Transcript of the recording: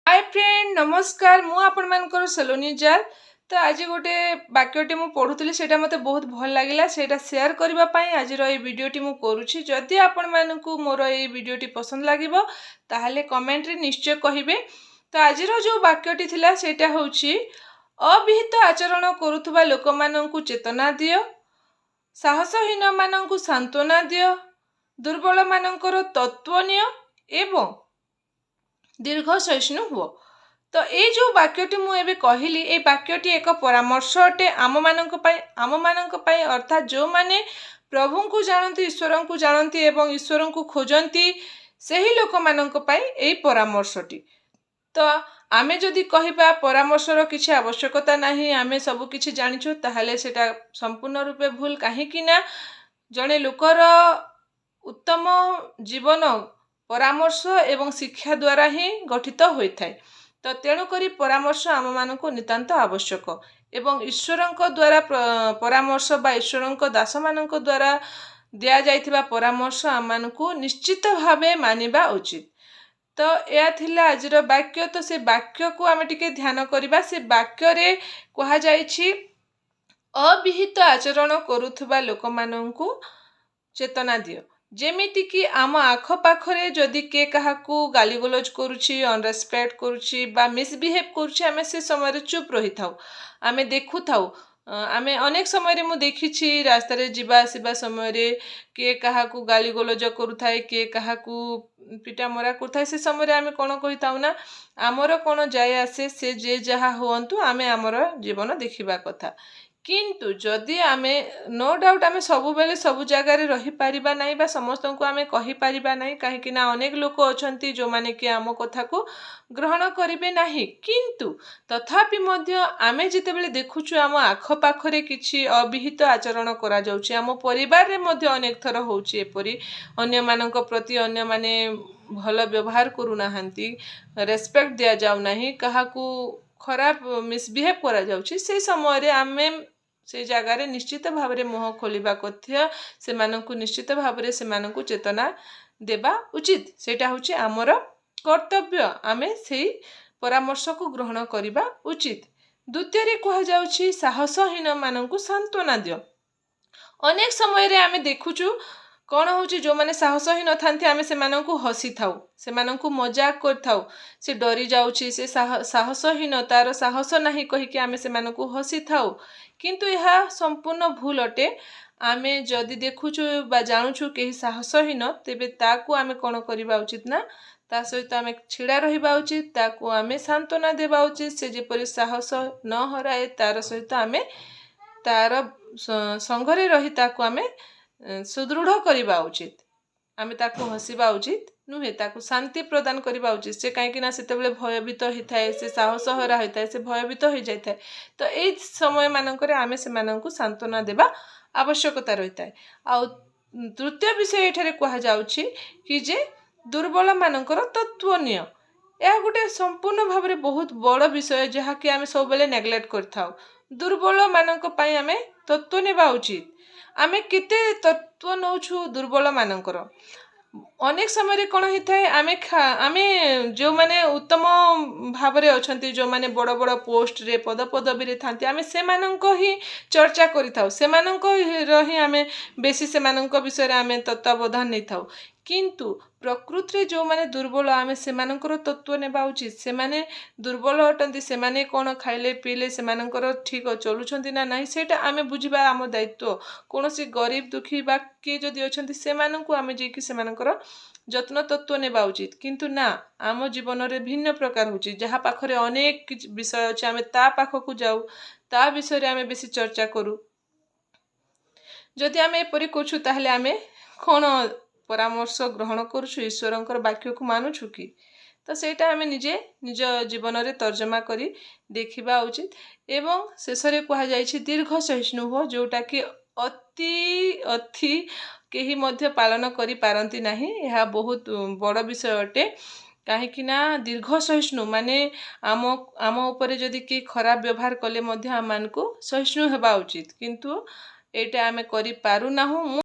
Hi friend नमस्कार मु आपण मानकर सलोनी जाल। तो आज गोटे वाक्यटी मु पढ़ुली से मते बहुत भल लगिला सेटा शेयर करबा पई आज ये वीडियोटी मु करूछि। जदि आपण मानकु मोर ये वीडियोटी पसंद लागिबो ताहले कमेंट रे निश्चय कहिबे। तो आज जो वाक्यटी थिला सेटा होछि अविहित आचरण करुथुबा लोकमानंकु चेतना दियो, साहसहीन मानंकु सांत्वना दियो, दुर्बल मानंकर तत्व नियो एवं दीर्घ सहिष्णु हुओ। तो ये जो वाक्यटी मुझे कहली ये वाक्यटी एक परामर्श अटे आम मानक पई अर्थात जो माने प्रभु को जानती ईश्वर को जानती एवं ईश्वर को खोजती से ही लोक मानक पई ये परामर्शटी। तो आमे जदि कहबा परामर्शर किसी आवश्यकता नहीं आमे सब किछि जानिछु ताहले सेटा संपूर्ण रूपे भूल। कहीं ना जड़े लोकर उत्तम जीवन परामर्श एवं शिक्षा द्वारा ही गठित होता है। तो तेणुकरी परामर्श आम मान नितांत आवश्यक एवं ईश्वर द्वारा परामर्श बा ईश्वर दास मान द्वारा दिया जाइथिबा परामर्श आम मान निश्चित भावे मानिबा उचित। तो यह थिला आजर वाक्य। तो से वाक्य को आम टिके ध्यान करबा। से वाक्य रे कहा जाइछि अविहित आचरण करुथुबा लोक मानंकु चेतना दियो। जेमिति कि आम आख पाखरे जदि के काहाकू गाली गलौज करुछि अनरेस्पेक्ट करुछि बा मिसबिहेव करुछि आमे से समय चुप रही थाउ आमे देखु थाउ। आमे अनेक समय रे मु देखिछि रास्ता रे जिबा आसीबा समय रे के काहाकू गाली गलौज करुथाय के काहाकू पिटा मरा करुथाय। से समय रे आमे कोन कहिताउ ना आमर कोन जाय आसे से जे जहा होअंतु आमे आमर जीवन देखिबा कथा। किंतु जदि आमे नो डाउट आमे सबु बेले सबु जगह रे रही परिबा नाही बा समस्त को आमे कहि परिबा नाही काहे ना अनेक लोक अछंती जो माने कि आम कथा को ग्रहण करिवे नाही। किंतु तथापि मध्य आमे जिते बेले देखुछु आम आख पाखरे किछि अविहित आचरण करा जाउछि आम परिवार रे मध्य अनेक थर होउछि एपरि अन्य मानक प्रति अन्य माने भल व्यवहार करू नाहंती रेस्पेक्ट दिया जाउ नाही काहाकू खराब मिसबिहेव करा जाउछि। से समय रे आमे से जगार निश्चित भाव में मुह खोलिबा कथ्य से मानकु निश्चित भाव में से मानकु चेतना देबा उचित। सेटा होछि आमर कर्तव्य आमे सेही परामर्श को ग्रहण करिबा उचित। द्वितीय रे कहा जाउछि साहसहीन मानकु सांत्वना दियो। अनेक समय रे आमे देखुछु कौन होची जो माने साहसहीन थांती आमे से मानकु हसी थाउ से मानकु मजाक कर थाउ से डरी जाउछि से साहसहीन तार साहस नाही कहि कि आमे से मानकु हसी थाउ। किंतु यह संपूर्ण भूल अटे। आमे जदि देखुछु बा जानुछु के साहसहीन तेबे ताकू आमे कोन करिबा उचित ना ता सहित आमे छिड़ा रहिबा उचित ताकू आमे सांत्वना देबा उचित से जेपरि साहस न हराए तार सहित आमे तार संघरे रही ताकू आमे सुदृढ़ करबा उचित। आमे ताकू हसीबा उचित नुहे ताकू शांति प्रदान करबा उचित। से कहीं ना से भयभीत होता है से साहस हरा होता है से भयभीत हो जाता है। तो यही समय मानक आमे से मानकु सांत्वना देबा आवश्यकता रहता है। आ तृतीय विषय एठारे कहा जाउछि कि जे दुर्बल मानकर तत्व निय। यह गोटे संपूर्ण भाव में बहुत बड़ विषय जहा कि आमे सब बेले नेग्लेक्ट करथाउ। दुर्बल मानक पई आमे तत्व नेबा उचित। आमे केते तत्व नौछु दुर्बल मानकर अनेक समय रे कोन हिथाय आमे जो माने उत्तम भाव रे अछंती जो माने बड़ बड़ पोस्ट रे पद पदवी रे थांती आमे से माननको ही चर्चा करिथाउ से माननको रही आमे बेसी से माननको विषय रे आमे तत्वावधान नै थाउ। किंतु प्रकृति रे जो माने दुर्बल आमे से मानकर तत्व नेबा उचित। से माने दुर्बल अटंती से माने कोन खाइले पीले से मानकर ठीक चलुछंती ना नाही सेटा आमे बुझिबा आम दायित्व। कोनोसी गरीब दुखी बा के जदि अछंती से माननको आमे जे कि से मानकर जत्न तत्व नेबा उचित। किंतु ना आम जीवन रे भिन्न प्रकार होची जहा पाखरे अनेक विषय अछि आमे ता पाखकु जाऊ ता विषय रे आमे बेसी चर्चा करू। जदि आमे एपरि करछु ताहले आमे कोन परामर्श ग्रहण करूछु ईश्वरंकर वाक्य को मानुछु कि। तो सेटा आमे निजे निज जीवन रे तर्जमा करी देखिबा उचित। एवं शेष रे कहा जाइछि दीर्घ सहिष्णु हो जोटा कि अति केही मध्य पालन करी पारंती नाही। यह बहुत बड़ विषय अटे कहीं ना दीर्घ सहिष्णु माने आम उपरे जदि कि खराब व्यवहार कले मध्य आम मानकु सहिष्णु हेबा उचित। किंतु एटा आमे करी पारु नाहु।